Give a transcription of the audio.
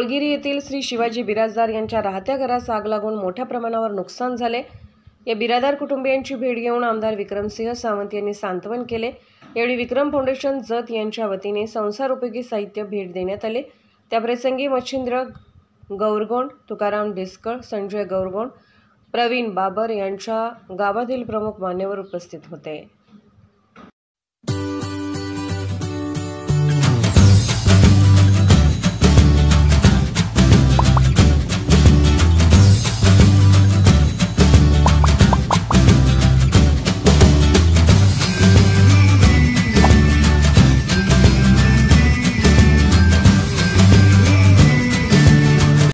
गोळगिरी येथील श्री शिवाजी बिराजदार यांच्या राहत्या घरास आग लागून मोठ्या प्रमाणावर नुकसान झाले। या बिराजदार कुटुंबियांची भेट घेऊन आमदार विक्रमसिंह सावंत यांनी सांत्वन केले। यावेळी विक्रम फाउंडेशन जत यांच्या वतीने संसारोपयोगी साहित्य भेट देण्यात आले। त्याप्रसंगी मच्छिंद्र गौरगोंड, तुकाराम डिस्कळ, संजय गौरगोंड, प्रवीण बाबर यांच्या गावातील प्रमुख मान्यवर उपस्थित होते।